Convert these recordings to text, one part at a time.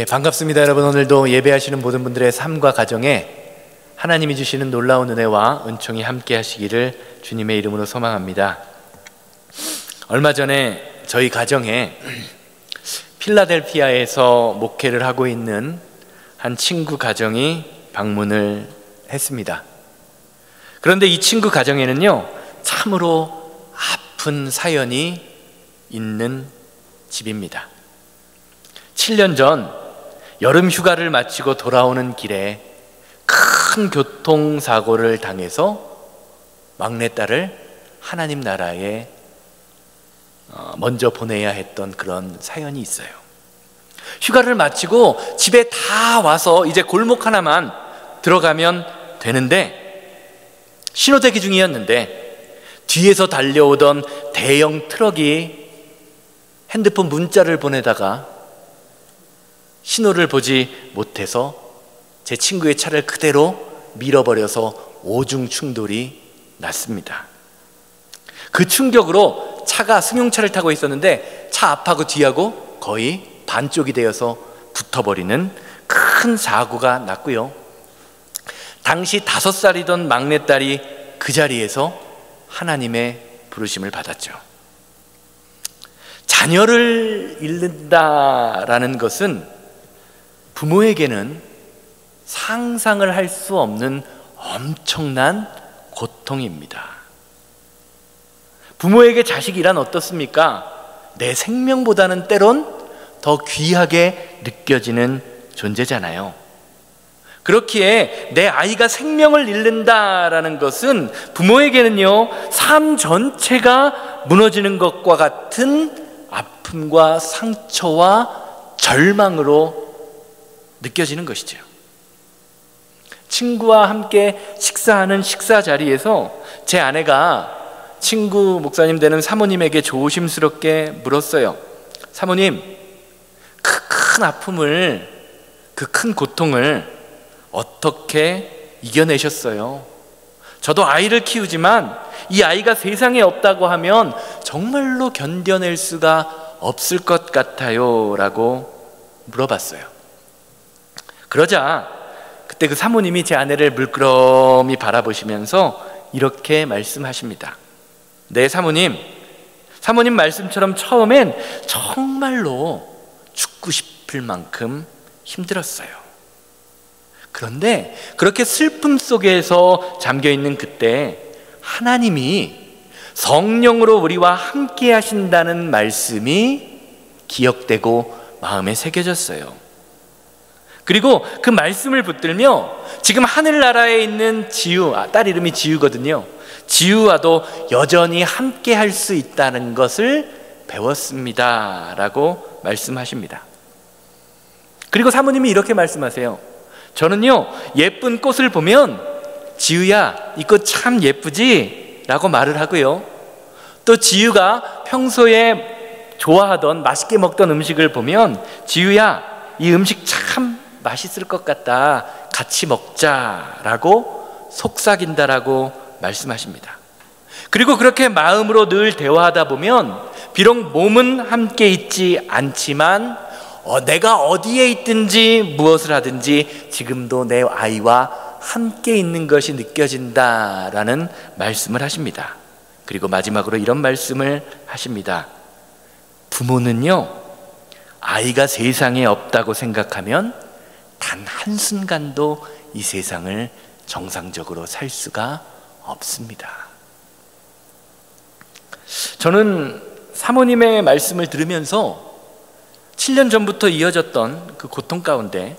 반갑습니다. 여러분, 오늘도 예배하시는 모든 분들의 삶과 가정에 하나님이 주시는 놀라운 은혜와 은총이 함께 하시기를 주님의 이름으로 소망합니다. 얼마 전에 저희 가정에 필라델피아에서 목회를 하고 있는 한 친구 가정이 방문을 했습니다. 그런데 이 친구 가정에는요, 참으로 아픈 사연이 있는 집입니다. 7년 전 여름 휴가를 마치고 돌아오는 길에 큰 교통사고를 당해서 막내딸을 하나님 나라에 먼저 보내야 했던 그런 사연이 있어요. 휴가를 마치고 집에 다 와서 이제 골목 하나만 들어가면 되는데, 신호대기 중이었는데 뒤에서 달려오던 대형 트럭이 핸드폰 문자를 보내다가 신호를 보지 못해서 제 친구의 차를 그대로 밀어버려서 오중 충돌이 났습니다. 그 충격으로 차가 승용차를 타고 있었는데 차 앞하고 뒤하고 거의 반쪽이 되어서 붙어버리는 큰 사고가 났고요. 당시 5살이던 막내딸이 그 자리에서 하나님의 부르심을 받았죠. 자녀를 잃는다라는 것은 부모에게는 상상을 할 수 없는 엄청난 고통입니다. 부모에게 자식이란 어떻습니까? 내 생명보다는 때론 더 귀하게 느껴지는 존재잖아요. 그렇기에 내 아이가 생명을 잃는다라는 것은 부모에게는요, 삶 전체가 무너지는 것과 같은 아픔과 상처와 절망으로 느껴지는 것이죠. 친구와 함께 식사하는 식사 자리에서 제 아내가 친구 목사님 되는 사모님에게 조심스럽게 물었어요. 사모님, 그 큰 아픔을, 그 큰 고통을 어떻게 이겨내셨어요? 저도 아이를 키우지만 이 아이가 세상에 없다고 하면 정말로 견뎌낼 수가 없을 것 같아요 라고 물어봤어요. 그러자 그때 그 사모님이 제 아내를 물끄러미 바라보시면서 이렇게 말씀하십니다. 네, 사모님 말씀처럼 처음엔 정말로 죽고 싶을 만큼 힘들었어요. 그런데 그렇게 슬픔 속에서 잠겨있는 그때 하나님이 성령으로 우리와 함께 하신다는 말씀이 기억되고 마음에 새겨졌어요. 그리고 그 말씀을 붙들며 지금 하늘나라에 있는 지우, 딸 이름이 지우거든요. 지우와도 여전히 함께 할 수 있다는 것을 배웠습니다 라고 말씀하십니다. 그리고 사모님이 이렇게 말씀하세요. 저는요, 예쁜 꽃을 보면 지우야, 이 꽃 참 예쁘지? 라고 말을 하고요, 또 지우가 평소에 좋아하던 맛있게 먹던 음식을 보면 지우야, 이 음식 참 맛있을 것 같다, 같이 먹자라고 속삭인다라고 말씀하십니다. 그리고 그렇게 마음으로 늘 대화하다 보면 비록 몸은 함께 있지 않지만 내가 어디에 있든지 무엇을 하든지 지금도 내 아이와 함께 있는 것이 느껴진다라는 말씀을 하십니다. 그리고 마지막으로 이런 말씀을 하십니다. 부모는요, 아이가 세상에 없다고 생각하면 단 한순간도 이 세상을 정상적으로 살 수가 없습니다. 저는 사모님의 말씀을 들으면서 7년 전부터 이어졌던 그 고통 가운데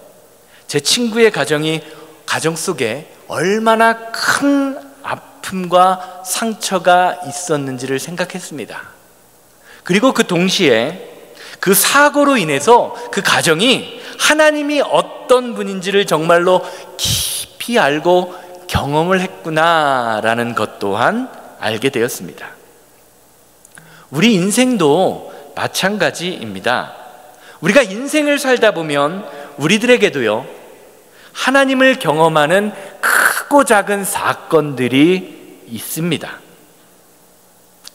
제 친구의 가정 속에 얼마나 큰 아픔과 상처가 있었는지를 생각했습니다. 그리고 그 동시에 그 사고로 인해서 그 가정이 하나님이 어떤 분인지를 정말로 깊이 알고 경험을 했구나라는 것 또한 알게 되었습니다. 우리 인생도 마찬가지입니다. 우리가 인생을 살다 보면 우리들에게도요, 하나님을 경험하는 크고 작은 사건들이 있습니다.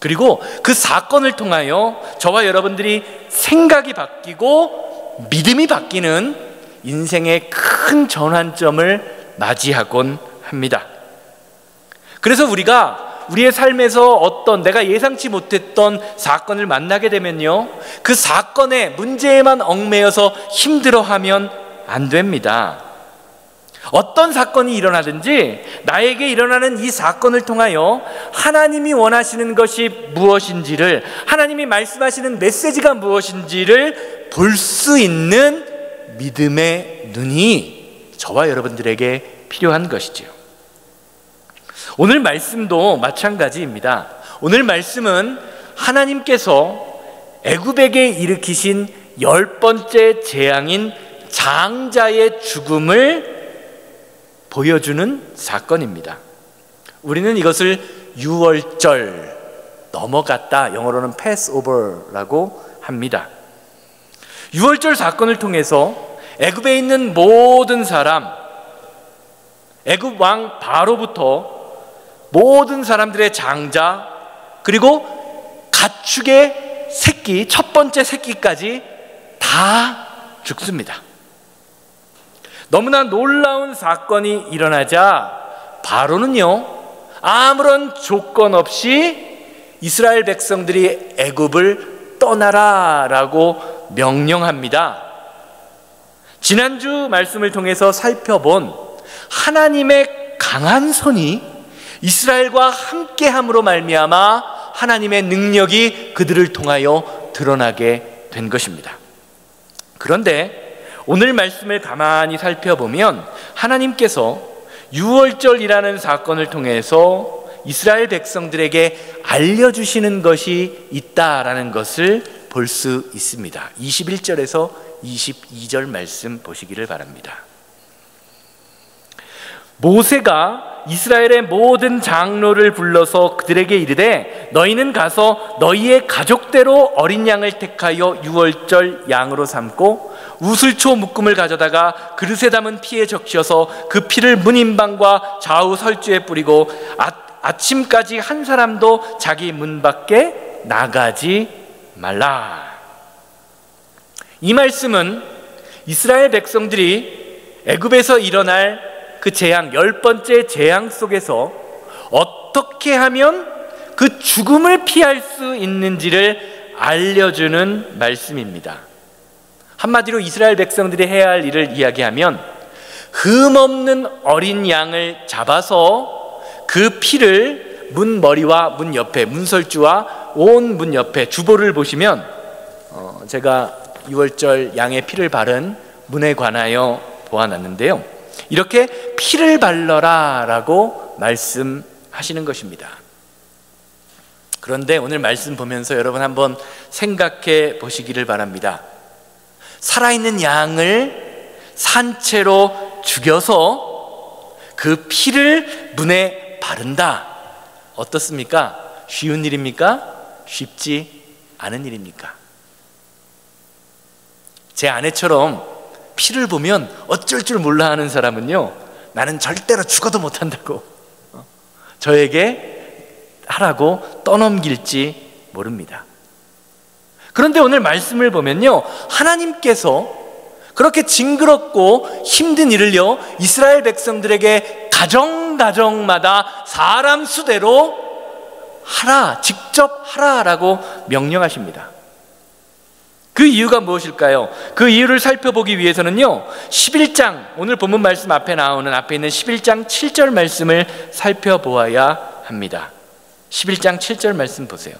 그리고 그 사건을 통하여 저와 여러분들이 생각이 바뀌고 믿음이 바뀌는 인생의 큰 전환점을 맞이하곤 합니다. 그래서 우리가 우리의 삶에서 어떤 내가 예상치 못했던 사건을 만나게 되면요, 그 사건의 문제에만 얽매여서 힘들어하면 안 됩니다. 어떤 사건이 일어나든지 나에게 일어나는 이 사건을 통하여 하나님이 원하시는 것이 무엇인지를, 하나님이 말씀하시는 메시지가 무엇인지를 볼 수 있는 믿음의 눈이 저와 여러분들에게 필요한 것이죠. 오늘 말씀도 마찬가지입니다. 오늘 말씀은 하나님께서 애굽에게 일으키신 10번째 재앙인 장자의 죽음을 보여주는 사건입니다. 우리는 이것을 유월절, 넘어갔다, 영어로는 패스오버라고 합니다. 유월절 사건을 통해서 애굽에 있는 모든 사람, 애굽 왕 바로부터 모든 사람들의 장자, 그리고 가축의 새끼, 첫 번째 새끼까지 다 죽습니다. 너무나 놀라운 사건이 일어나자 바로는요, 아무런 조건 없이 이스라엘 백성들이 애굽을 떠나라라고 명령합니다. 지난주 말씀을 통해서 살펴본 하나님의 강한 손이 이스라엘과 함께함으로 말미암아 하나님의 능력이 그들을 통하여 드러나게 된 것입니다. 그런데 오늘 말씀을 가만히 살펴보면 하나님께서 유월절이라는 사건을 통해서 이스라엘 백성들에게 알려주시는 것이 있다라는 것을 볼 수 있습니다. 21절에서 22절 말씀 보시기를 바랍니다. 모세가 이스라엘의 모든 장로를 불러서 그들에게 이르되 너희는 가서 너희의 가족대로 어린 양을 택하여 유월절 양으로 삼고 우슬초 묶음을 가져다가 그릇에 담은 피에 적셔서 그 피를 문인방과 좌우 설주에 뿌리고 아침까지 한 사람도 자기 문 밖에 나가지 말라. 이 말씀은 이스라엘 백성들이 애굽에서 일어날 그 재앙, 10번째 재앙 속에서 어떻게 하면 그 죽음을 피할 수 있는지를 알려주는 말씀입니다. 한마디로 이스라엘 백성들이 해야 할 일을 이야기하면 흠없는 어린 양을 잡아서 그 피를 문 머리와 문 옆에, 문설주와 온 문 옆에, 주보를 보시면 제가 유월절 양의 피를 바른 문에 관하여 보아놨는데요, 이렇게 피를 발라라 라고 말씀하시는 것입니다. 그런데 오늘 말씀 보면서 여러분 한번 생각해 보시기를 바랍니다. 살아있는 양을 산채로 죽여서 그 피를 문에 바른다. 어떻습니까? 쉬운 일입니까? 쉽지 않은 일입니까? 제 아내처럼 피를 보면 어쩔 줄 몰라 하는 사람은요, 나는 절대로 죽어도 못한다고 저에게 하라고 떠넘길지 모릅니다. 그런데 오늘 말씀을 보면요, 하나님께서 그렇게 징그럽고 힘든 일을요, 이스라엘 백성들에게 가정마다 사람 수대로 하라, 직접 하라라고 명령하십니다. 그 이유가 무엇일까요? 그 이유를 살펴보기 위해서는요, 11장, 오늘 본문 말씀 앞에 나오는 앞에 있는 11장 7절 말씀을 살펴보아야 합니다. 11장 7절 말씀 보세요.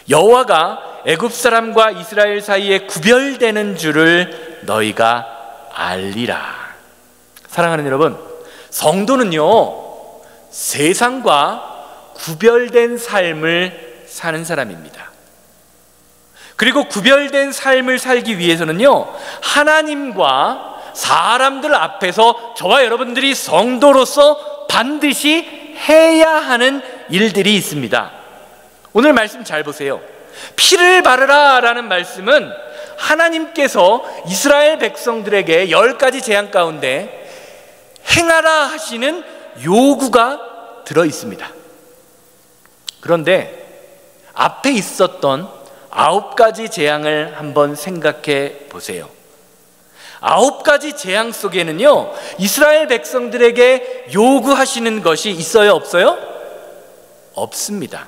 여호와가 애굽 사람과 이스라엘 사이에 구별되는 줄을 너희가 알리라. 사랑하는 여러분, 성도는요, 세상과 구별된 삶을 사는 사람입니다. 그리고 구별된 삶을 살기 위해서는요, 하나님과 사람들 앞에서 저와 여러분들이 성도로서 반드시 해야 하는 일들이 있습니다. 오늘 말씀 잘 보세요. 피를 바르라 라는 말씀은 하나님께서 이스라엘 백성들에게 10가지 재앙 가운데 행하라 하시는 요구가 들어 있습니다. 그런데 앞에 있었던 9가지 재앙을 한번 생각해 보세요. 9가지 재앙 속에는요, 이스라엘 백성들에게 요구하시는 것이 있어요, 없어요? 없습니다.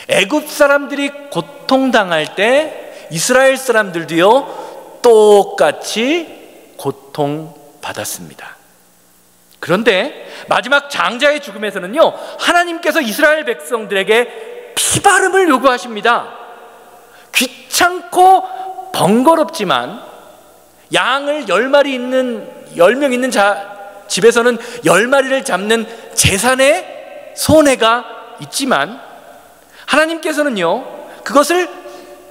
애굽 사람들이 고통당할 때 이스라엘 사람들도요, 똑같이 고통받았습니다. 그런데 마지막 장자의 죽음에서는요, 하나님께서 이스라엘 백성들에게 피바름을 요구하십니다. 귀찮고 번거롭지만 양을 10명 있는 집에서는 10마리를 잡는 재산의 손해가 있지만 하나님께서는요, 그것을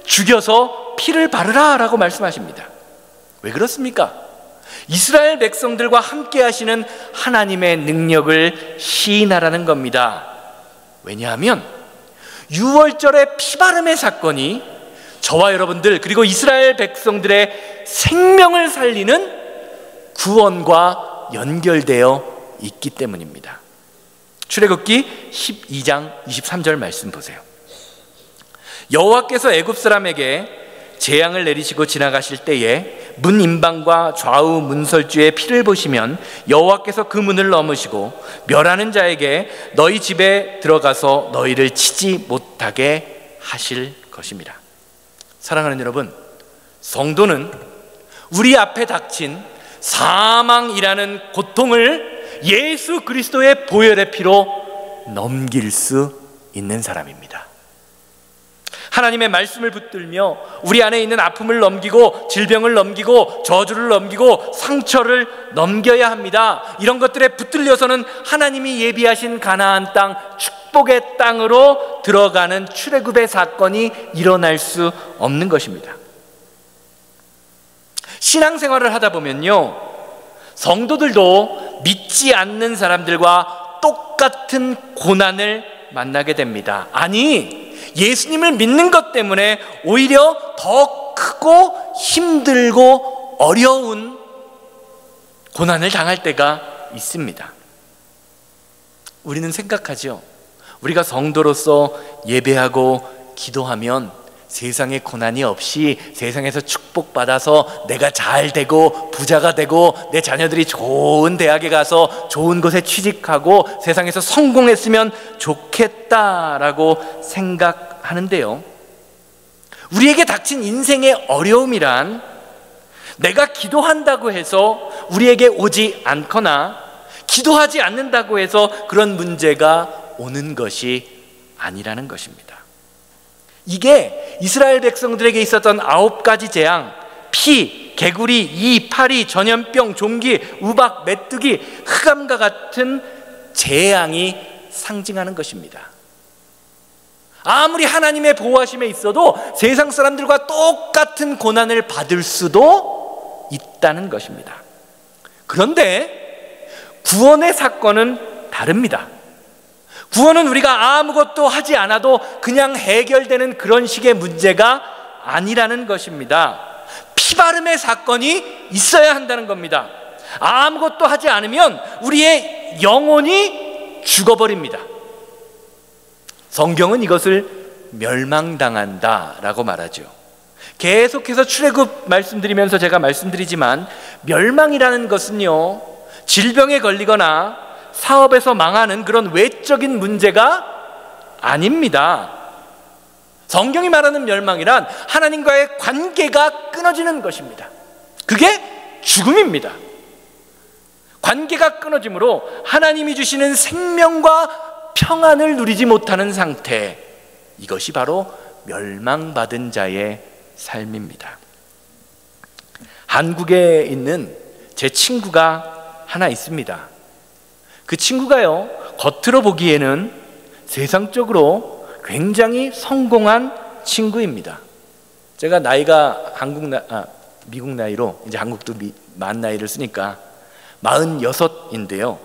죽여서 피를 바르라 라고 말씀하십니다. 왜 그렇습니까? 이스라엘 백성들과 함께 하시는 하나님의 능력을 시인하라는 겁니다. 왜냐하면 6월절의 피바름의 사건이 저와 여러분들 그리고 이스라엘 백성들의 생명을 살리는 구원과 연결되어 있기 때문입니다. 출애굽기 12장 23절 말씀 보세요. 여호와께서 애굽 사람에게 재앙을 내리시고 지나가실 때에 문 임방과 좌우 문설주의 피를 보시면 여호와께서 그 문을 넘으시고 멸하는 자에게 너희 집에 들어가서 너희를 치지 못하게 하실 것입니다. 사랑하는 여러분, 성도는 우리 앞에 닥친 사망이라는 고통을 예수 그리스도의 보혈의 피로 넘길 수 있는 사람입니다. 하나님의 말씀을 붙들며 우리 안에 있는 아픔을 넘기고 질병을 넘기고 저주를 넘기고 상처를 넘겨야 합니다. 이런 것들에 붙들려서는 하나님이 예비하신 가나안 땅, 축복의 땅으로 들어가는 출애굽의 사건이 일어날 수 없는 것입니다. 신앙생활을 하다 보면요, 성도들도 믿지 않는 사람들과 똑같은 고난을 만나게 됩니다. 아니, 예수님을 믿는 것 때문에 오히려 더 크고 힘들고 어려운 고난을 당할 때가 있습니다. 우리는 생각하죠. 우리가 성도로서 예배하고 기도하면 세상에 고난이 없이 세상에서 축복받아서 내가 잘 되고 부자가 되고 내 자녀들이 좋은 대학에 가서 좋은 곳에 취직하고 세상에서 성공했으면 좋겠다라고 생각하는데요, 우리에게 닥친 인생의 어려움이란 내가 기도한다고 해서 우리에게 오지 않거나 기도하지 않는다고 해서 그런 문제가 오는 것이 아니라는 것입니다. 이게 이스라엘 백성들에게 있었던 9가지 재앙, 피, 개구리, 이, 파리, 전염병, 종기, 우박, 메뚜기, 흑암과 같은 재앙이 상징하는 것입니다. 아무리 하나님의 보호하심에 있어도 세상 사람들과 똑같은 고난을 받을 수도 있다는 것입니다. 그런데 구원의 사건은 다릅니다. 구원은 우리가 아무것도 하지 않아도 그냥 해결되는 그런 식의 문제가 아니라는 것입니다. 피바름의 사건이 있어야 한다는 겁니다. 아무것도 하지 않으면 우리의 영혼이 죽어버립니다. 성경은 이것을 멸망당한다라고 말하죠. 계속해서 출애굽 말씀드리면서 제가 말씀드리지만 멸망이라는 것은요, 질병에 걸리거나 사업에서 망하는 그런 외적인 문제가 아닙니다. 성경이 말하는 멸망이란 하나님과의 관계가 끊어지는 것입니다. 그게 죽음입니다. 관계가 끊어짐으로 하나님이 주시는 생명과 평안을 누리지 못하는 상태, 이것이 바로 멸망받은 자의 삶입니다. 한국에 있는 제 친구가 하나 있습니다. 그 친구가요, 겉으로 보기에는 세상적으로 굉장히 성공한 친구입니다. 제가 나이가 미국 나이로 이제 한국도 만 나이를 쓰니까 46인데요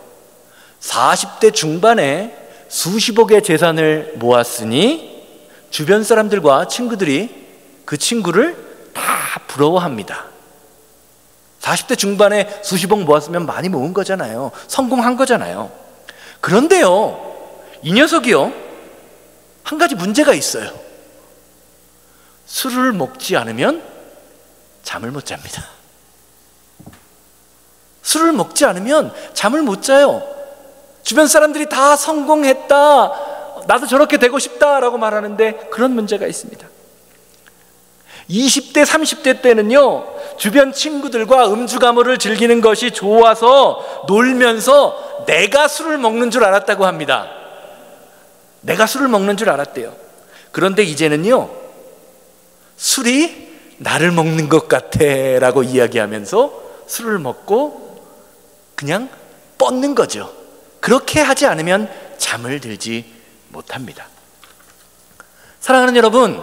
40대 중반에 수십억의 재산을 모았으니 주변 사람들과 친구들이 그 친구를 다 부러워합니다. 40대 중반에 수십억 모았으면 많이 모은 거잖아요. 성공한 거잖아요. 그런데요, 이 녀석이요, 한 가지 문제가 있어요. 술을 먹지 않으면 잠을 못 잡니다. 술을 먹지 않으면 잠을 못 자요. 주변 사람들이 다 성공했다, 나도 저렇게 되고 싶다라고 말하는데 그런 문제가 있습니다. 20대, 30대 때는요, 주변 친구들과 음주가무를 즐기는 것이 좋아서 놀면서 내가 술을 먹는 줄 알았다고 합니다. 내가 술을 먹는 줄 알았대요. 그런데 이제는요, 술이 나를 먹는 것 같아 라고 이야기하면서 술을 먹고 그냥 뻗는 거죠. 그렇게 하지 않으면 잠을 들지 못합니다. 사랑하는 여러분,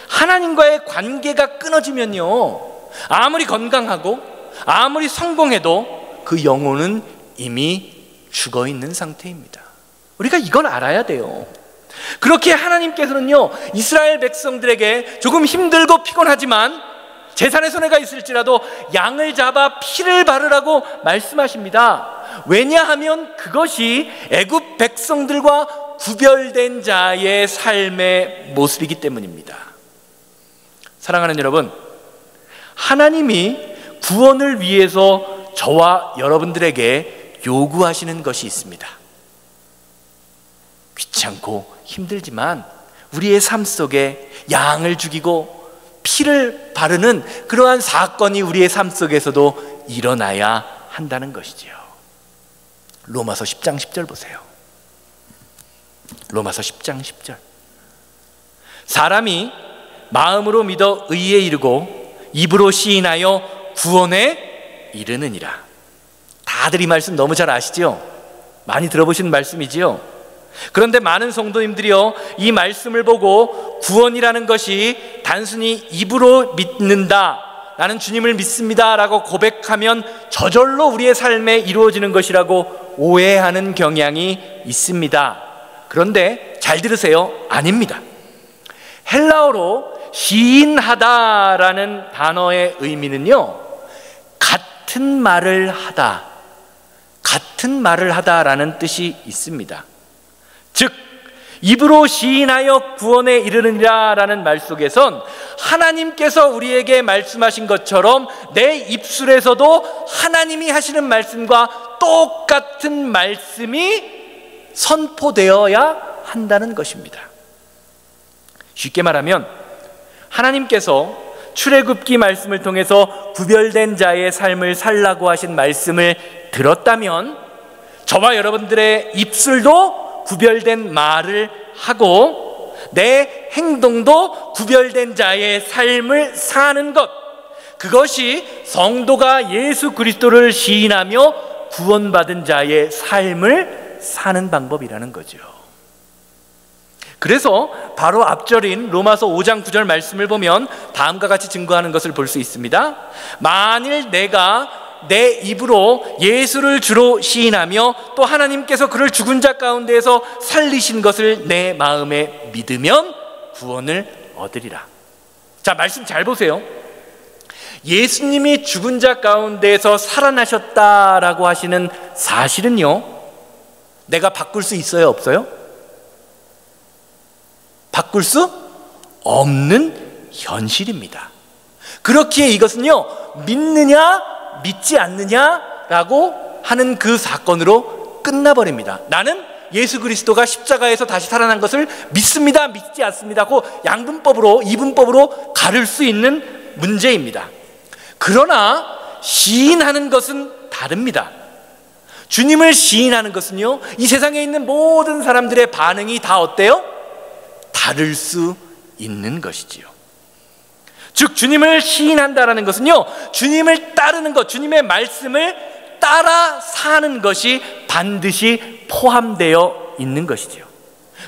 하나님과의 관계가 끊어지면요, 아무리 건강하고 아무리 성공해도 그 영혼은 이미 죽어 있는 상태입니다. 우리가 이걸 알아야 돼요. 그렇게 하나님께서는요, 이스라엘 백성들에게 조금 힘들고 피곤하지만 재산의 손해가 있을지라도 양을 잡아 피를 바르라고 말씀하십니다. 왜냐하면 그것이 애굽 백성들과 구별된 자의 삶의 모습이기 때문입니다. 사랑하는 여러분, 하나님이 구원을 위해서 저와 여러분들에게 요구하시는 것이 있습니다. 귀찮고 힘들지만 우리의 삶 속에 양을 죽이고 피를 바르는 그러한 사건이 우리의 삶 속에서도 일어나야 한다는 것이지요. 로마서 10장 10절 보세요. 로마서 10장 10절. 사람이 마음으로 믿어 의에 이르고 입으로 시인하여 구원에 이르느니라. 다들 이 말씀 너무 잘 아시죠? 많이 들어보신 말씀이지요? 그런데 많은 성도님들이요, 이 말씀을 보고 구원이라는 것이 단순히 입으로 믿는다, 나는 주님을 믿습니다 라고 고백하면 저절로 우리의 삶에 이루어지는 것이라고 오해하는 경향이 있습니다. 그런데 잘 들으세요. 아닙니다. 헬라어로 시인하다라는 단어의 의미는요, 같은 말을 하다, 같은 말을 하다라는 뜻이 있습니다. 즉, 입으로 시인하여 구원에 이르느니라 라는 말 속에선 하나님께서 우리에게 말씀하신 것처럼 내 입술에서도 하나님이 하시는 말씀과 똑같은 말씀이 선포되어야 한다는 것입니다. 쉽게 말하면 하나님께서 출애굽기 말씀을 통해서 구별된 자의 삶을 살라고 하신 말씀을 들었다면 저와 여러분들의 입술도 구별된 말을 하고 내 행동도 구별된 자의 삶을 사는 것, 그것이 성도가 예수 그리스도를 시인하며 구원받은 자의 삶을 사는 방법이라는 거죠. 그래서 바로 앞절인 로마서 5장 9절 말씀을 보면 다음과 같이 증거하는 것을 볼 수 있습니다. 만일 내가 내 입으로 예수를 주로 시인하며 또 하나님께서 그를 죽은 자 가운데에서 살리신 것을 내 마음에 믿으면 구원을 얻으리라. 자, 말씀 잘 보세요. 예수님이 죽은 자 가운데에서 살아나셨다라고 하시는 사실은요, 내가 바꿀 수 있어요, 없어요? 바꿀 수 없는 현실입니다. 그렇기에 이것은요, 믿느냐 믿지 않느냐라고 하는 그 사건으로 끝나버립니다. 나는 예수 그리스도가 십자가에서 다시 살아난 것을 믿습니다, 믿지 않습니다 그 양분법으로, 이분법으로 가를 수 있는 문제입니다. 그러나 시인하는 것은 다릅니다. 주님을 시인하는 것은요, 이 세상에 있는 모든 사람들의 반응이 다 어때요? 다를 수 있는 것이지요. 즉, 주님을 시인한다라는 것은요, 주님을 따르는 것, 주님의 말씀을 따라 사는 것이 반드시 포함되어 있는 것이지요.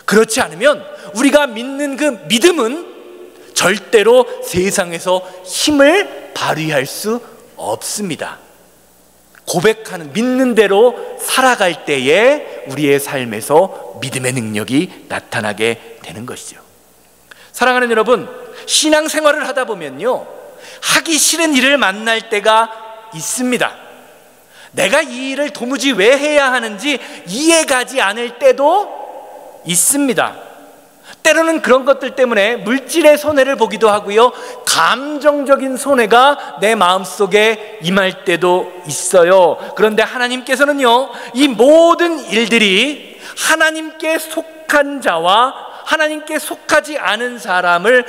그렇지 않으면 우리가 믿는 그 믿음은 절대로 세상에서 힘을 발휘할 수 없습니다. 고백하는, 믿는 대로 살아갈 때에 우리의 삶에서 믿음의 능력이 나타나게 되는 것이죠. 사랑하는 여러분, 신앙생활을 하다 보면요, 하기 싫은 일을 만날 때가 있습니다. 내가 이 일을 도무지 왜 해야 하는지 이해가지 않을 때도 있습니다. 때로는 그런 것들 때문에 물질의 손해를 보기도 하고요, 감정적인 손해가 내 마음속에 임할 때도 있어요. 그런데 하나님께서는요, 이 모든 일들이 하나님께 속한 자와 하나님께 속하지 않은 사람을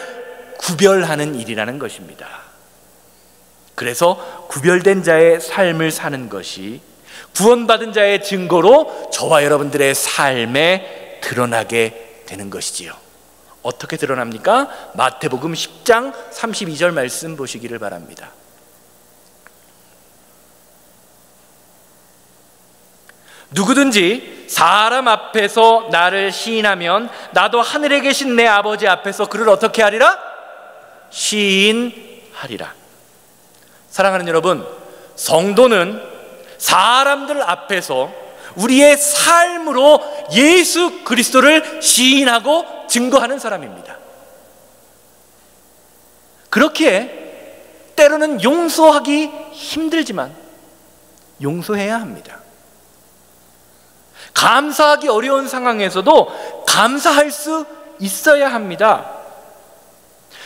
구별하는 일이라는 것입니다. 그래서 구별된 자의 삶을 사는 것이 구원받은 자의 증거로 저와 여러분들의 삶에 드러나게 되는 것이지요. 어떻게 드러납니까? 마태복음 10장 32절 말씀 보시기를 바랍니다. 누구든지 사람 앞에서 나를 시인하면 나도 하늘에 계신 내 아버지 앞에서 그를 어떻게 하리라? 시인하리라. 사랑하는 여러분, 성도는 사람들 앞에서 우리의 삶으로 예수 그리스도를 시인하고 증거하는 사람입니다. 그렇기에 때로는 용서하기 힘들지만 용서해야 합니다. 감사하기 어려운 상황에서도 감사할 수 있어야 합니다.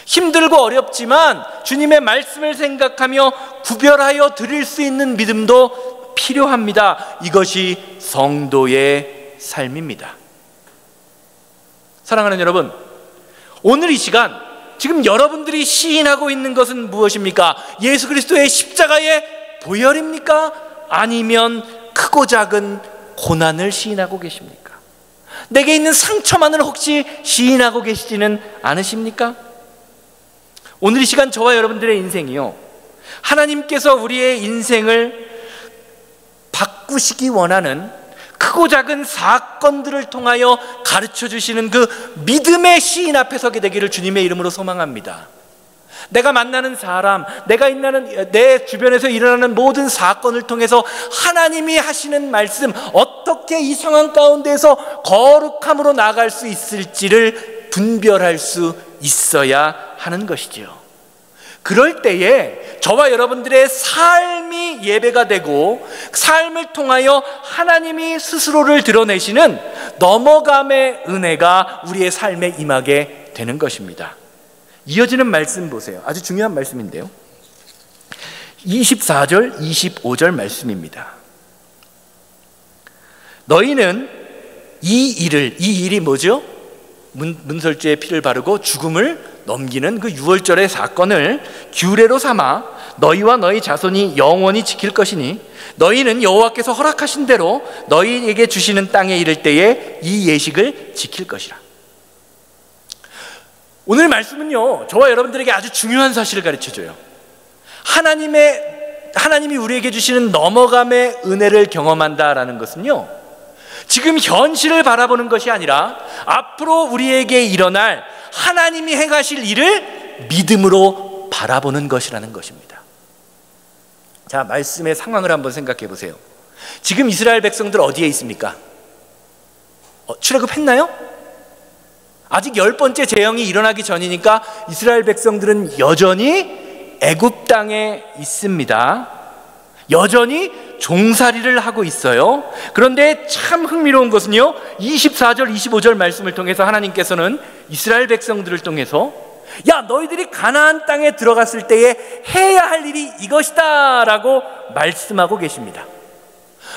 힘들고 어렵지만 주님의 말씀을 생각하며 구별하여 드릴 수 있는 믿음도 필요합니다. 이것이 성도의 삶입니다. 사랑하는 여러분, 오늘 이 시간 지금 여러분들이 시인하고 있는 것은 무엇입니까? 예수 그리스도의 십자가의 보혈입니까? 아니면 크고 작은 고난을 시인하고 계십니까? 내게 있는 상처만을 혹시 시인하고 계시지는 않으십니까? 오늘 이 시간 저와 여러분들의 인생이요, 하나님께서 우리의 인생을 바꾸시기 원하는 크고 작은 사건들을 통하여 가르쳐 주시는 그 믿음의 시인 앞에 서게 되기를 주님의 이름으로 소망합니다. 내가 만나는 사람, 내 주변에서 일어나는 모든 사건을 통해서 하나님이 하시는 말씀, 어떻게 이 상황 가운데에서 거룩함으로 나아갈 수 있을지를 분별할 수 있어야 하는 것이지요. 그럴 때에 저와 여러분들의 삶이 예배가 되고 삶을 통하여 하나님이 스스로를 드러내시는 넘어감의 은혜가 우리의 삶에 임하게 되는 것입니다. 이어지는 말씀 보세요. 아주 중요한 말씀인데요, 24절 25절 말씀입니다. 너희는 이 일이 뭐죠? 문설주의 피를 바르고 죽음을 넘기는 그 유월절의 사건을 규례로 삼아 너희와 너희 자손이 영원히 지킬 것이니 너희는 여호와께서 허락하신 대로 너희에게 주시는 땅에 이를 때에 이 예식을 지킬 것이라. 오늘 말씀은요, 저와 여러분들에게 아주 중요한 사실을 가르쳐줘요. 하나님이 우리에게 주시는 넘어감의 은혜를 경험한다라는 것은요, 지금 현실을 바라보는 것이 아니라 앞으로 우리에게 일어날 하나님이 행하실 일을 믿음으로 바라보는 것이라는 것입니다. 자, 말씀의 상황을 한번 생각해 보세요. 지금 이스라엘 백성들 어디에 있습니까? 출애굽했나요? 아직 10번째 재앙이 일어나기 전이니까 이스라엘 백성들은 여전히 애굽 땅에 있습니다. 여전히 종살이를 하고 있어요. 그런데 참 흥미로운 것은요, 24절 25절 말씀을 통해서 하나님께서는 이스라엘 백성들을 통해서 야, 너희들이 가나안 땅에 들어갔을 때에 해야 할 일이 이것이다 라고 말씀하고 계십니다.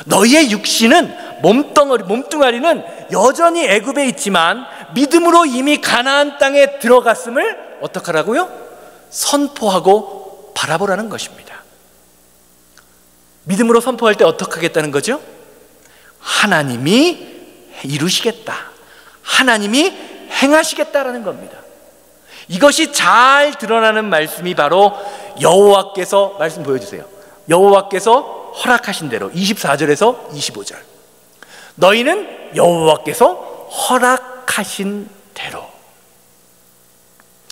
너희의 육신은 몸뚱아리는 여전히 애굽에 있지만 믿음으로 이미 가나안 땅에 들어갔음을 어떻게 하라고요? 선포하고 바라보라는 것입니다. 믿음으로 선포할 때 어떻게 하겠다는 거죠? 하나님이 이루시겠다, 하나님이 행하시겠다라는 겁니다. 이것이 잘 드러나는 말씀이 바로 여호와께서, 말씀 보여주세요. 여호와께서 허락하신 대로, 24절에서 25절. 너희는 여호와께서 허락하신 대로.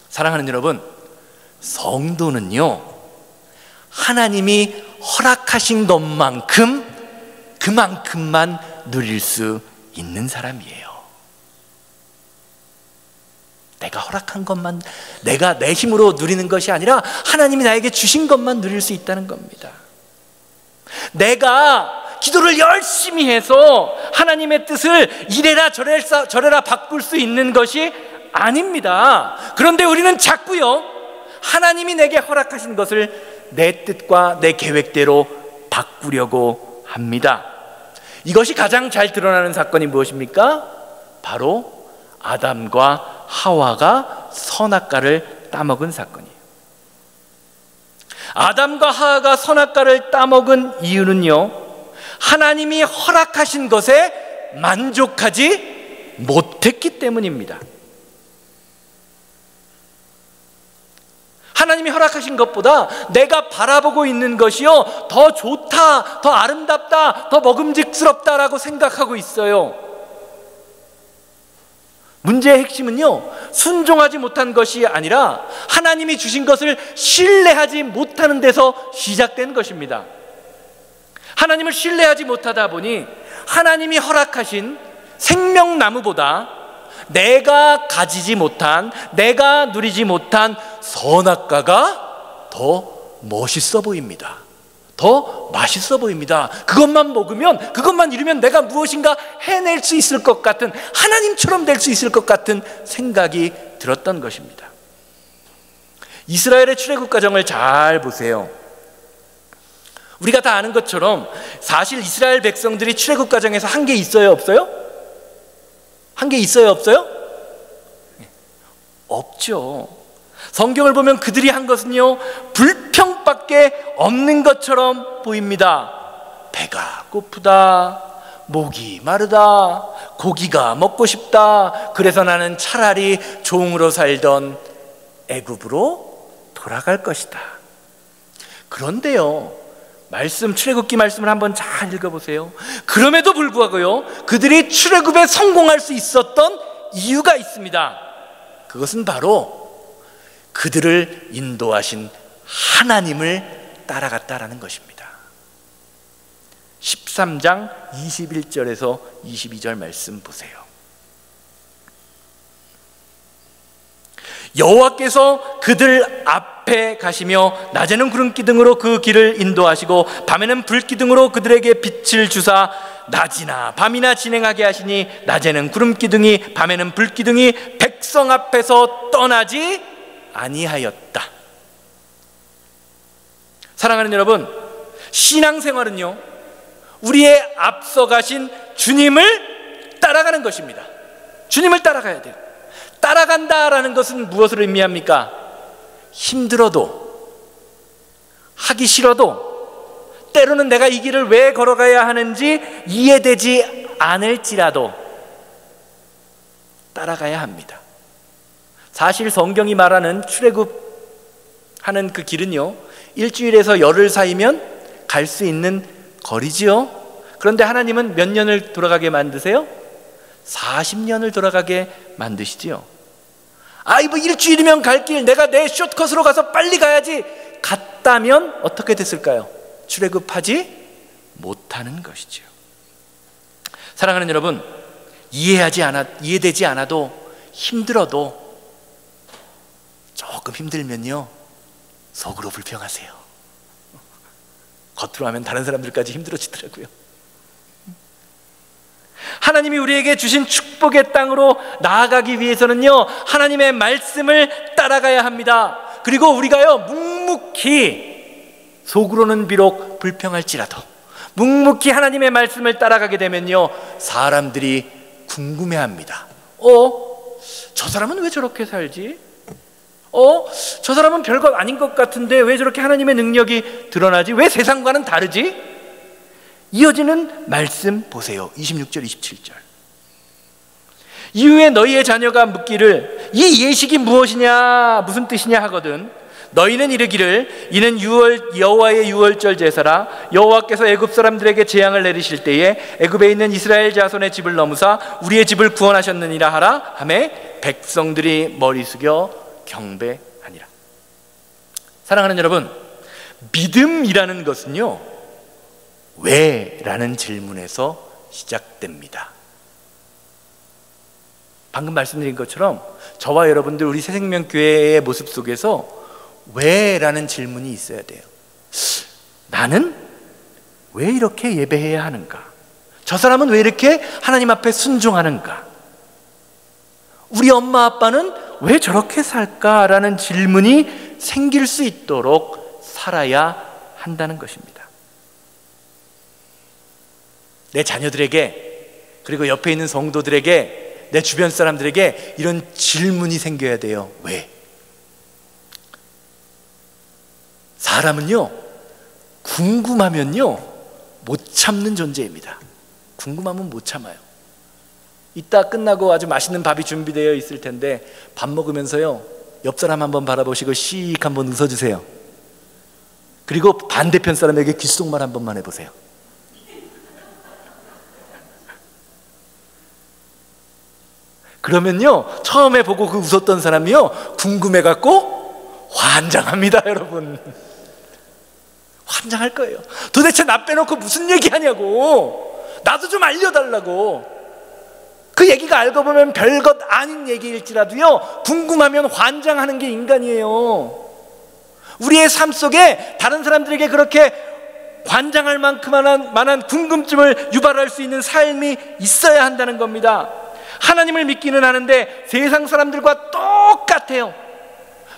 사랑하는 여러분, 성도는요, 하나님이 허락하신 것만큼 그만큼만 누릴 수 있는 사람이에요. 내가 허락한 것만, 내가 내 힘으로 누리는 것이 아니라 하나님이 나에게 주신 것만 누릴 수 있다는 겁니다. 내가 기도를 열심히 해서 하나님의 뜻을 이래라 저래라 바꿀 수 있는 것이 아닙니다. 그런데 우리는 자꾸요, 하나님이 내게 허락하신 것을 내 뜻과 내 계획대로 바꾸려고 합니다. 이것이 가장 잘 드러나는 사건이 무엇입니까? 바로 아담과 하와가 선악과를 따먹은 사건이에요. 아담과 하와가 선악과를 따먹은 이유는요, 하나님이 허락하신 것에 만족하지 못했기 때문입니다. 하나님이 허락하신 것보다 내가 바라보고 있는 것이요, 더 좋다, 더 아름답다, 더 먹음직스럽다라고 생각하고 있어요. 문제의 핵심은요, 순종하지 못한 것이 아니라 하나님이 주신 것을 신뢰하지 못하는 데서 시작된 것입니다. 하나님을 신뢰하지 못하다 보니 하나님이 허락하신 생명나무보다 내가 가지지 못한, 내가 누리지 못한 선악과가 더 멋있어 보입니다. 더 맛있어 보입니다. 그것만 먹으면, 그것만 이루면 내가 무엇인가 해낼 수 있을 것 같은, 하나님처럼 될 수 있을 것 같은 생각이 들었던 것입니다. 이스라엘의 출애굽 과정을 잘 보세요. 우리가 다 아는 것처럼 사실 이스라엘 백성들이 출애굽 과정에서 한 게 있어요, 없어요? 한 게 있어요, 없어요? 없죠. 성경을 보면 그들이 한 것은요, 불평밖에 없는 것처럼 보입니다. 배가 고프다, 목이 마르다, 고기가 먹고 싶다, 그래서 나는 차라리 종으로 살던 애굽으로 돌아갈 것이다. 그런데요, 출애굽기 말씀을 한번 잘 읽어보세요. 그럼에도 불구하고요, 그들이 출애굽에 성공할 수 있었던 이유가 있습니다. 그것은 바로 그들을 인도하신 하나님을 따라갔다라는 것입니다. 13장 21절에서 22절 말씀 보세요. 여호와께서 그들 앞에 가시며 낮에는 구름기둥으로 그 길을 인도하시고 밤에는 불기둥으로 그들에게 빛을 주사 낮이나 밤이나 진행하게 하시니 낮에는 구름기둥이 밤에는 불기둥이 백성 앞에서 떠나지 아니하였다. 사랑하는 여러분, 신앙생활은요, 우리의 앞서가신 주님을 따라가는 것입니다. 주님을 따라가야 돼요. 따라간다라는 것은 무엇을 의미합니까? 힘들어도, 하기 싫어도, 때로는 내가 이 길을 왜 걸어가야 하는지 이해되지 않을지라도 따라가야 합니다. 사실 성경이 말하는 출애굽하는 그 길은요, 일주일에서 열흘 사이면 갈 수 있는 거리지요. 그런데 하나님은 몇 년을 돌아가게 만드세요? 40년을 돌아가게 만드시지요. 뭐 일주일이면 갈 길, 내가 내 숏컷으로 가서 빨리 가야지 갔다면 어떻게 됐을까요? 출애굽하지 못하는 것이죠. 사랑하는 여러분, 이해되지 않아도, 힘들어도, 조금 힘들면요, 속으로 불평하세요. 겉으로 하면 다른 사람들까지 힘들어지더라고요. 하나님이 우리에게 주신 축복의 땅으로 나아가기 위해서는요, 하나님의 말씀을 따라가야 합니다. 그리고 우리가요, 묵묵히, 속으로는 비록 불평할지라도 묵묵히 하나님의 말씀을 따라가게 되면요, 사람들이 궁금해합니다. 저 사람은 왜 저렇게 살지? 저 사람은 별것 아닌 것 같은데 왜 저렇게 하나님의 능력이 드러나지? 왜 세상과는 다르지? 이어지는 말씀 보세요. 26절 27절. 이후에 너희의 자녀가 묻기를 이 예식이 무엇이냐, 무슨 뜻이냐 하거든 너희는 이르기를 이는 여호와의 유월절 제사라. 여호와께서 애굽 사람들에게 재앙을 내리실 때에 애굽에 있는 이스라엘 자손의 집을 넘으사 우리의 집을 구원하셨느니라 하라 하매 백성들이 머리 숙여 경배하니라. 사랑하는 여러분, 믿음이라는 것은요, 왜? 라는 질문에서 시작됩니다. 방금 말씀드린 것처럼 저와 여러분들, 우리 새생명교회의 모습 속에서 왜? 라는 질문이 있어야 돼요. 나는 왜 이렇게 예배해야 하는가? 저 사람은 왜 이렇게 하나님 앞에 순종하는가? 우리 엄마 아빠는 왜 저렇게 살까라는 질문이 생길 수 있도록 살아야 한다는 것입니다. 내 자녀들에게, 그리고 옆에 있는 성도들에게, 내 주변 사람들에게 이런 질문이 생겨야 돼요. 왜? 사람은요, 궁금하면요 못 참는 존재입니다. 궁금하면 못 참아요. 이따 끝나고 아주 맛있는 밥이 준비되어 있을 텐데 밥 먹으면서요 옆 사람 한번 바라보시고 씩 한번 웃어주세요. 그리고 반대편 사람에게 귓속말 한 번만 해보세요. 그러면요 처음에 보고 그 웃었던 사람이요 궁금해갖고 환장합니다. 여러분, 환장할 거예요. 도대체 나 빼놓고 무슨 얘기하냐고, 나도 좀 알려달라고. 그 얘기가 알고 보면 별것 아닌 얘기일지라도요 궁금하면 환장하는 게 인간이에요. 우리의 삶 속에 다른 사람들에게 그렇게 환장할 만한 궁금증을 유발할 수 있는 삶이 있어야 한다는 겁니다. 하나님을 믿기는 하는데 세상 사람들과 똑같아요.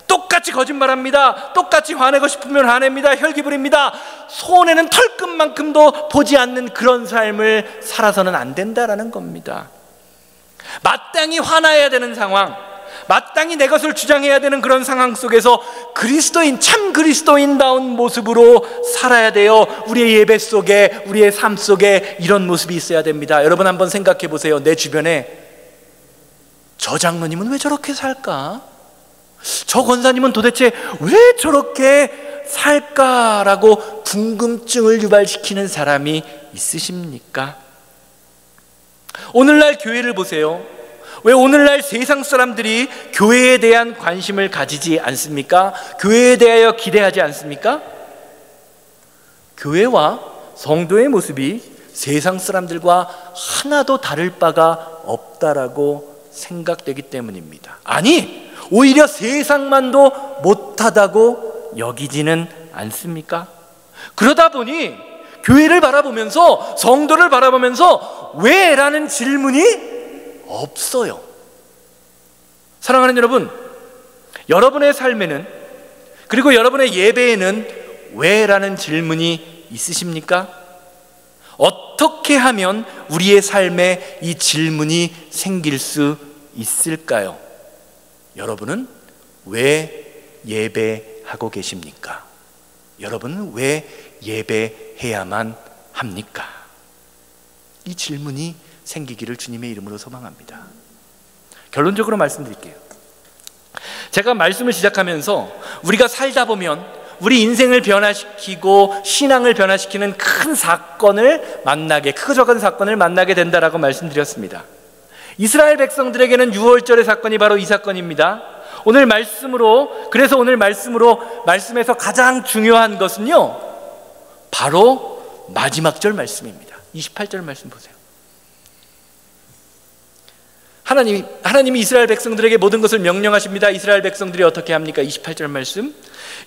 똑같이 거짓말합니다. 똑같이 화내고 싶으면 화냅니다. 혈기 부립니다. 손에는 털끝만큼도 보지 않는 그런 삶을 살아서는 안 된다라는 겁니다. 마땅히 화나야 되는 상황, 마땅히 내 것을 주장해야 되는 그런 상황 속에서 그리스도인, 참 그리스도인다운 모습으로 살아야 돼요. 우리의 예배 속에, 우리의 삶 속에 이런 모습이 있어야 됩니다. 여러분 한번 생각해 보세요. 내 주변에 저 장로님은 왜 저렇게 살까? 저 권사님은 도대체 왜 저렇게 살까라고 궁금증을 유발시키는 사람이 있으십니까? 오늘날 교회를 보세요. 왜 오늘날 세상 사람들이 교회에 대한 관심을 가지지 않습니까? 교회에 대하여 기대하지 않습니까? 교회와 성도의 모습이 세상 사람들과 하나도 다를 바가 없다라고 생각되기 때문입니다. 아니, 오히려 세상만도 못하다고 여기지는 않습니까? 그러다 보니 교회를 바라보면서, 성도를 바라보면서 왜? 라는 질문이 없어요. 사랑하는 여러분, 여러분의 삶에는, 그리고 여러분의 예배에는 왜? 라는 질문이 있으십니까? 어떻게 하면 우리의 삶에 이 질문이 생길 수 있을까요? 여러분은 왜 예배하고 계십니까? 여러분은 왜 예배해야만 합니까? 이 질문이 생기기를 주님의 이름으로 소망합니다. 결론적으로 말씀드릴게요. 제가 말씀을 시작하면서 우리가 살다 보면 우리 인생을 변화시키고 신앙을 변화시키는 큰 사건을 만나게, 크고 작은 사건을 만나게 된다라고 말씀드렸습니다. 이스라엘 백성들에게는 유월절의 사건이 바로 이 사건입니다. 그래서 오늘 말씀에서 가장 중요한 것은요, 바로 마지막 절 말씀입니다. 28절 말씀 보세요. 하나님이 이스라엘 백성들에게 모든 것을 명령하십니다. 이스라엘 백성들이 어떻게 합니까? 28절 말씀.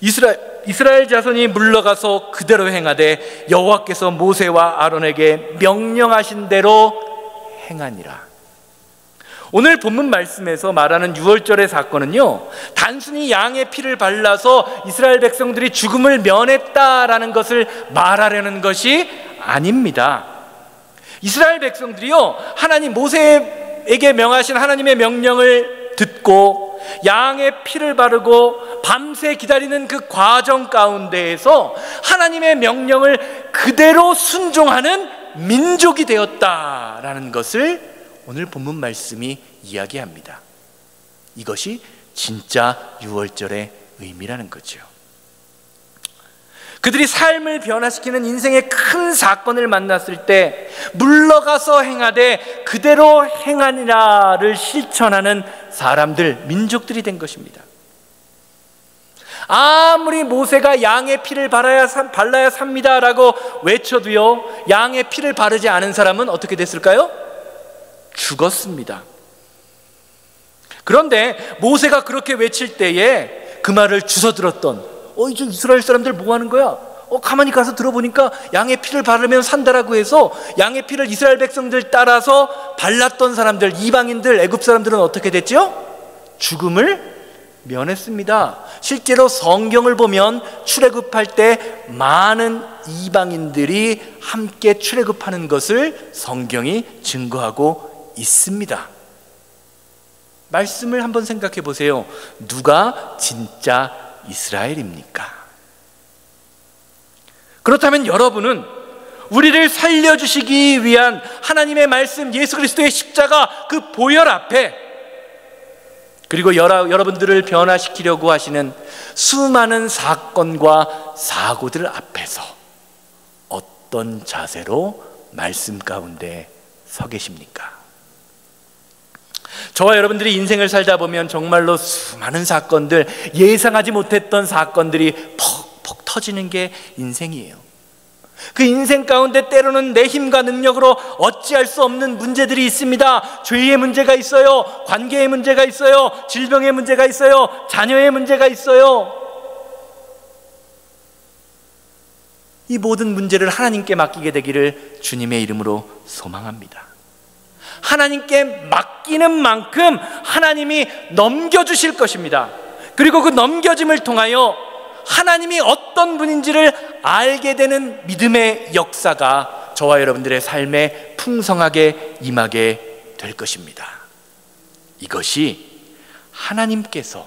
이스라엘 자손이 물러가서 그대로 행하되 여호와께서 모세와 아론에게 명령하신 대로 행하니라. 오늘 본문 말씀에서 말하는 유월절의 사건은요, 단순히 양의 피를 발라서 이스라엘 백성들이 죽음을 면했다라는 것을 말하려는 것이 아닙니다. 이스라엘 백성들이요, 하나님 모세에게 명하신 하나님의 명령을 듣고 양의 피를 바르고 밤새 기다리는 그 과정 가운데에서 하나님의 명령을 그대로 순종하는 민족이 되었다라는 것을 오늘 본문 말씀이 이야기합니다. 이것이 진짜 유월절의 의미라는 거죠. 그들이 삶을 변화시키는 인생의 큰 사건을 만났을 때 물러가서 행하되 그대로 행하니라를 실천하는 사람들, 민족들이 된 것입니다. 아무리 모세가 양의 피를 발라야 삽니다라고 외쳐도요, 양의 피를 바르지 않은 사람은 어떻게 됐을까요? 죽었습니다. 그런데 모세가 그렇게 외칠 때에 그 말을 주워들었던, 이제 이스라엘 사람들 뭐 하는 거야? 가만히 가서 들어보니까 양의 피를 바르면 산다라고 해서 양의 피를 이스라엘 백성들 따라서 발랐던 사람들, 이방인들, 애굽 사람들은 어떻게 됐죠? 죽음을 면했습니다. 실제로 성경을 보면 출애굽할 때 많은 이방인들이 함께 출애굽하는 것을 성경이 증거하고 있습니다. 말씀을 한번 생각해 보세요. 누가 진짜 이스라엘입니까? 그렇다면 여러분은 우리를 살려주시기 위한 하나님의 말씀, 예수 그리스도의 십자가 그 보혈 앞에, 그리고 여러분들을 변화시키려고 하시는 수많은 사건과 사고들 앞에서 어떤 자세로 말씀 가운데 서 계십니까? 저와 여러분들이 인생을 살다 보면 정말로 수많은 사건들, 예상하지 못했던 사건들이 퍽퍽 터지는 게 인생이에요. 그 인생 가운데 때로는 내 힘과 능력으로 어찌할 수 없는 문제들이 있습니다. 죄의 문제가 있어요. 관계의 문제가 있어요. 질병의 문제가 있어요. 자녀의 문제가 있어요. 이 모든 문제를 하나님께 맡기게 되기를 주님의 이름으로 소망합니다. 하나님께 맡기는 만큼 하나님이 넘겨주실 것입니다. 그리고 그 넘겨짐을 통하여 하나님이 어떤 분인지를 알게 되는 믿음의 역사가 저와 여러분들의 삶에 풍성하게 임하게 될 것입니다. 이것이 하나님께서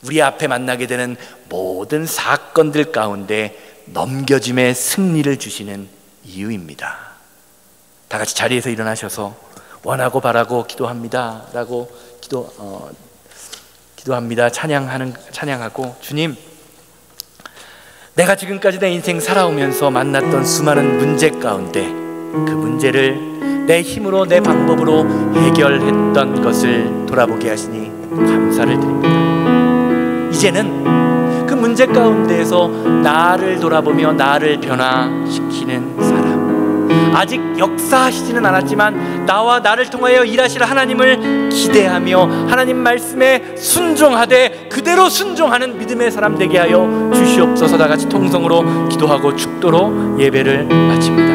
우리 앞에 만나게 되는 모든 사건들 가운데 넘겨짐의 승리를 주시는 이유입니다. 다 같이 자리에서 일어나셔서 원하고 바라고 기도합니다 라고 기도합니다. 찬양하고, 주님, 내가 지금까지 내 인생 살아오면서 만났던 수많은 문제 가운데 그 문제를 내 힘으로, 내 방법으로 해결했던 것을 돌아보게 하시니 감사를 드립니다. 이제는 그 문제 가운데에서 나를 돌아보며 나를 변화시키는 사람, 아직 역사하시지는 않았지만 나와 나를 통하여 일하실 하나님을 기대하며 하나님 말씀에 순종하되 그대로 순종하는 믿음의 사람 되게 하여 주시옵소서. 다 같이 통성으로 기도하고 축도로 예배를 마칩니다.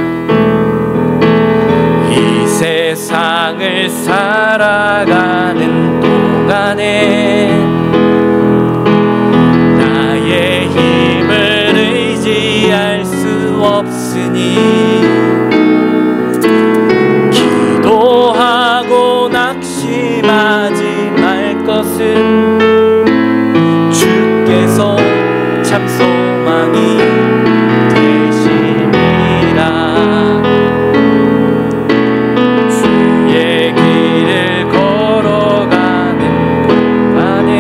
이 세상을 살아가는 동안에 나의 힘을 의지할 수 없으니 기도하고 낙심하지 말 것은 주께서 참 소망이 되심이라. 주의 길을 걸어가는 동안에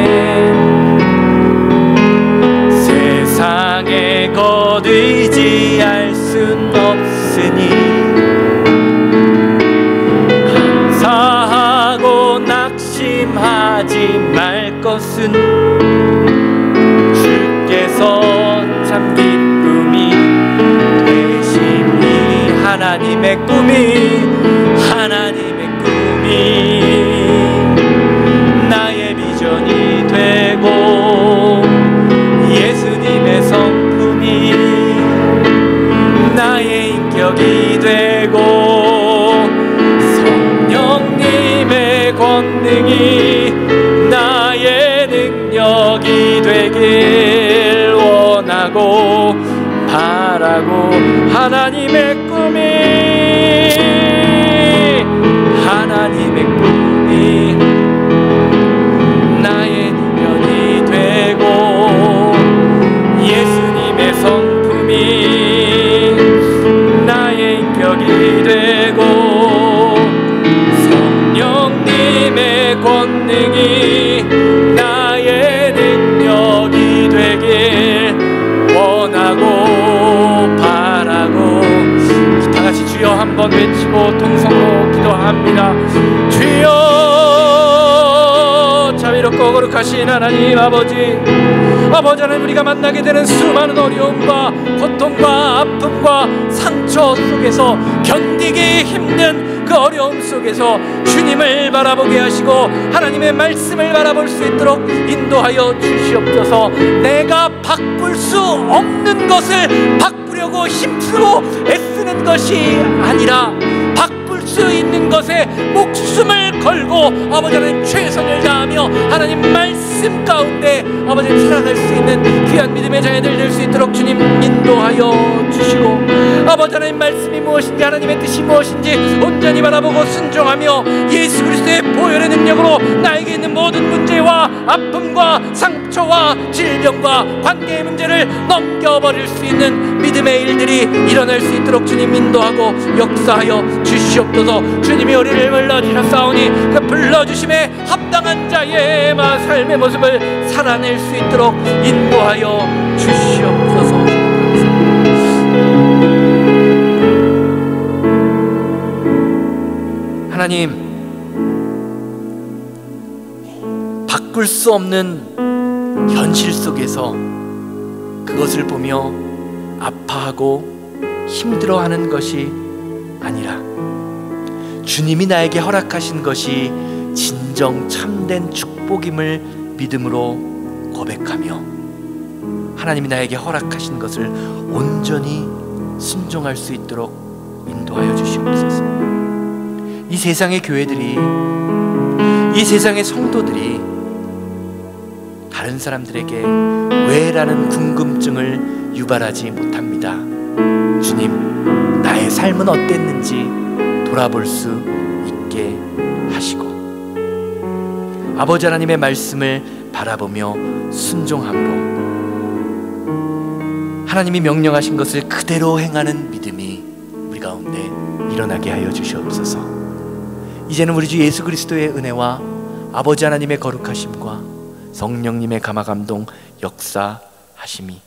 세상에 것 의지할 순 없으니 낙심하지 말 것은 주께서 참 기쁨이 되시니 하나님의 꿈이 나의 비전이 되고 예수님의 성품이 나의 인격이 되고 성령님의 권능이 나의 능력이 되길 원하고 바라고 하나님의 꿈이 나의 능력이 되고 예수님의 성품이 나의 인격이 되고 성령님의 권능이 나의 능력이 되길 원하고 바라고 다 같이 주여 한번 외치고 통성으로 기도합니다. 주여, 자비롭고 거룩하신 하나님 아버지 하나님, 우리가 만나게 되는 수많은 어려움과 고통과 아픔과 상처 속에서 견디기 힘든 그 어려움 속에서 주님을 바라보게 하시고 하나님의 말씀을 바라볼 수 있도록 인도하여 주시옵소서. 내가 바꿀 수 없는 것을 바꾸려고 힘쓰고 애쓰는 것이 아니라 바꿀 수 있는 것에 목숨을 걸고 아버지 하나님 최선을 다하며 하나님 말씀 가운데 아버지 살아갈 수 있는 귀한 믿음의 자녀들 될 수 있도록 주님 인도하여 주시고, 아버지 하나님 말씀이 무엇인지 하나님의 뜻이 무엇인지 온전히 바라보고 순종하며 예수 그리스도의 보혈의 능력으로 나에게 있는 모든 문제와 아픔과 상처와 질병과 관계의 문제를 넘겨버릴 수 있는 믿음의 일들이 일어날 수 있도록 주님 인도하고 역사하여 주시옵소서. 주님이 우리를 불러주셨사오니 그 불러주심에 합당한 자의 삶의 모습을 살아낼 수 있도록 인도하여 주시옵소서. 하나님, 바꿀 수 없는 현실 속에서 그것을 보며 아파하고 힘들어하는 것이 아니라 주님이 나에게 허락하신 것이 진정 참된 축복임을 믿음으로 고백하며 하나님이 나에게 허락하신 것을 온전히 순종할 수 있도록 인도하여 주시옵소서. 이 세상의 교회들이, 이 세상의 성도들이 다른 사람들에게 왜라는 궁금증을 유발하지 못합니다. 주님, 나의 삶은 어땠는지 돌아볼 수 있게 하시고 아버지 하나님의 말씀을 바라보며 순종함으로 하나님이 명령하신 것을 그대로 행하는 믿음이 우리 가운데 일어나게 하여 주시옵소서. 이제는 우리 주 예수 그리스도의 은혜와 아버지 하나님의 거룩하심과 성령님의 감화감동 역사하심이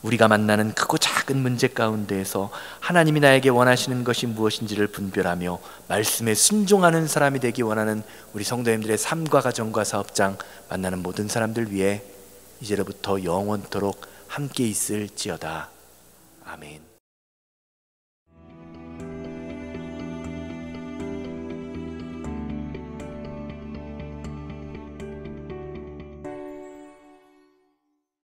우리가 만나는 크고 작은 문제 가운데에서 하나님이 나에게 원하시는 것이 무엇인지를 분별하며 말씀에 순종하는 사람이 되기 원하는 우리 성도님들의 삶과 가정과 사업장 만나는 모든 사람들 위해 이제로부터 영원토록 함께 있을지어다. 아멘.